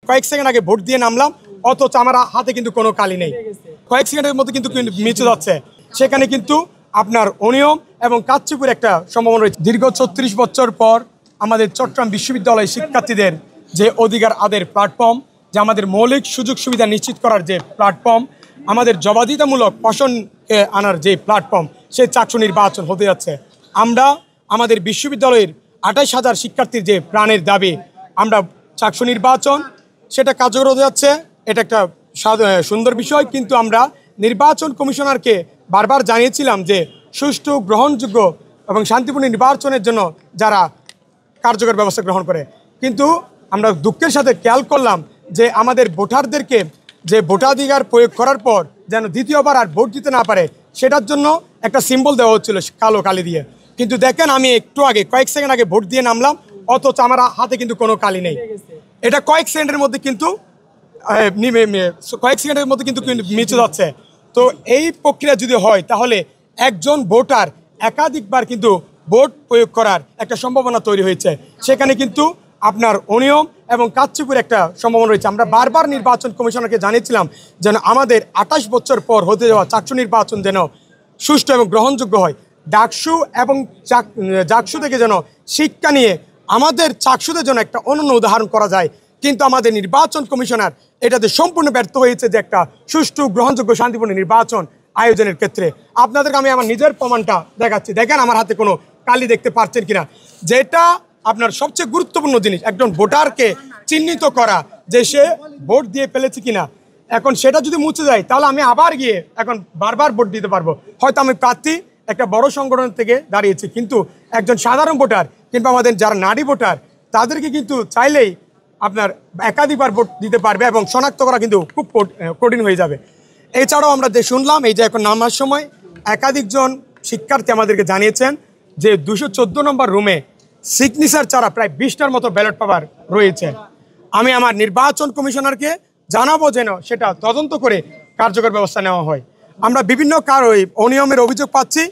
কয়েক সেকেন্ড আগে ভোট দিয়ে নামলাম, অথচ আমার হাতে কিন্তু কোনো কালি নেই। কয়েক সেকেন্ডের মধ্যে কিন্তু মিচে যাচ্ছে। সেখানে কিন্তু আপনার অনিয়ম এবং কারচুপির একটা সম্ভাবনা রয়েছে। দীর্ঘ ৩৬ বছর পর আমাদের চট্টগ্রাম বিশ্ববিদ্যালয়ের শিক্ষার্থীদের যে অধিকার আদের প্ল্যাটফর্ম, যে আমাদের মৌলিক সুযোগ সুবিধা নিশ্চিত করার যে প্ল্যাটফর্ম, আমাদের জবাবদিহিতামূলক প্রশ্নকে আনার যে প্ল্যাটফর্ম, সেই চাকসু নির্বাচন হতে যাচ্ছে। আমরা আমাদের বিশ্ববিদ্যালয়ের ২৮,০০০ শিক্ষার্থীর যে প্রাণের দাবি, আমরা চাকসু নির্বাচন সেটা কার্যকর হতে যাচ্ছে। এটা একটা সুন্দর বিষয়, কিন্তু আমরা নির্বাচন কমিশনারকে বারবার জানিয়েছিলাম যে সুষ্ঠু, গ্রহণযোগ্য এবং শান্তিপূর্ণ নির্বাচনের জন্য যারা কার্যকর ব্যবস্থা গ্রহণ করে। কিন্তু আমরা দুঃখের সাথে খেয়াল করলাম যে আমাদের ভোটারদেরকে যে ভোটাধিকার প্রয়োগ করার পর যেন দ্বিতীয়বার আর ভোট দিতে না পারে, সেটার জন্য একটা সিম্বল দেওয়া হচ্ছিল কালো কালি দিয়ে। কিন্তু দেখেন, আমি একটু আগে কয়েক সেকেন্ড আগে ভোট দিয়ে নামলাম, অথচ আমার হাতে কিন্তু কোনো কালি নেই। এটা কয়েক সেকেন্ডের মধ্যে কিন্তু মিচে যাচ্ছে। তো এই প্রক্রিয়া যদি হয়, তাহলে একজন ভোটার একাধিকবার কিন্তু ভোট প্রয়োগ করার একটা সম্ভাবনা তৈরি হয়েছে। সেখানে কিন্তু আপনার অনিয়ম এবং কারচুপির একটা সম্ভাবনা রয়েছে। আমরা বারবার নির্বাচন কমিশনারকে জানিয়েছিলাম যেন আমাদের ২৮ বছর পর হতে যাওয়া চাকসু নির্বাচন যেন সুষ্ঠু এবং গ্রহণযোগ্য হয়। ডাকসু এবং জাকসু থেকে যেন শিক্ষা নিয়ে আমাদের চাকসুদের জন্য একটা অনন্য উদাহরণ করা যায়। কিন্তু আমাদের নির্বাচন কমিশনার এটাতে সম্পূর্ণ ব্যর্থ হয়েছে যে একটা সুষ্ঠু, গ্রহণযোগ্য, শান্তিপূর্ণ নির্বাচন আয়োজনের ক্ষেত্রে। আপনাদেরকে আমি আমার নিজের প্রমাণটা দেখাচ্ছি। দেখেন আমার হাতে কোনো কালি দেখতে পাচ্ছেন কিনা। যেটা আপনার সবচেয়ে গুরুত্বপূর্ণ জিনিস, একজন ভোটারকে চিহ্নিত করা যে সে ভোট দিয়ে ফেলেছে কিনা। এখন সেটা যদি মুছে যায়, তাহলে আমি আবার গিয়ে এখন বারবার ভোট দিতে পারবো। হয়তো আমি প্রার্থী একটা বড় সংগঠন থেকে দাঁড়িয়েছি, কিন্তু একজন সাধারণ ভোটার কিংবা আমাদের যারা নারী ভোটার, তাদেরকে কিন্তু চাইলেই আপনার একাধিকবার ভোট দিতে পারবে এবং শনাক্ত করা কিন্তু খুব কঠিন হয়ে যাবে। এছাড়াও আমরা যে শুনলাম, এই যে এখন নামার সময় একাধিকজন শিক্ষার্থী আমাদেরকে জানিয়েছেন যে ২১৪ নম্বর রুমে সিগনেচার ছাড়া প্রায় ২০টার মতো ব্যালট পেপার রয়েছে। আমি আমার নির্বাচন কমিশনারকে জানাবো যেন সেটা তদন্ত করে কার্যকর ব্যবস্থা নেওয়া হয়। আমরা বিভিন্ন অনিয়মের অভিযোগ পাচ্ছি।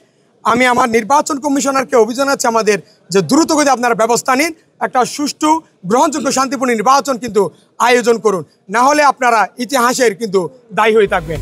আমি আমার নির্বাচন কমিশনারকে অভিযোগ জানাচ্ছি আমাদের যে দ্রুতগতিতে আপনারা ব্যবস্থা নিন, একটা সুষ্ঠু, গ্রহণযোগ্য, শান্তিপূর্ণ নির্বাচন কিন্তু আয়োজন করুন, না হলে আপনারা ইতিহাসের কিন্তু দায়ী হয়ে থাকবেন।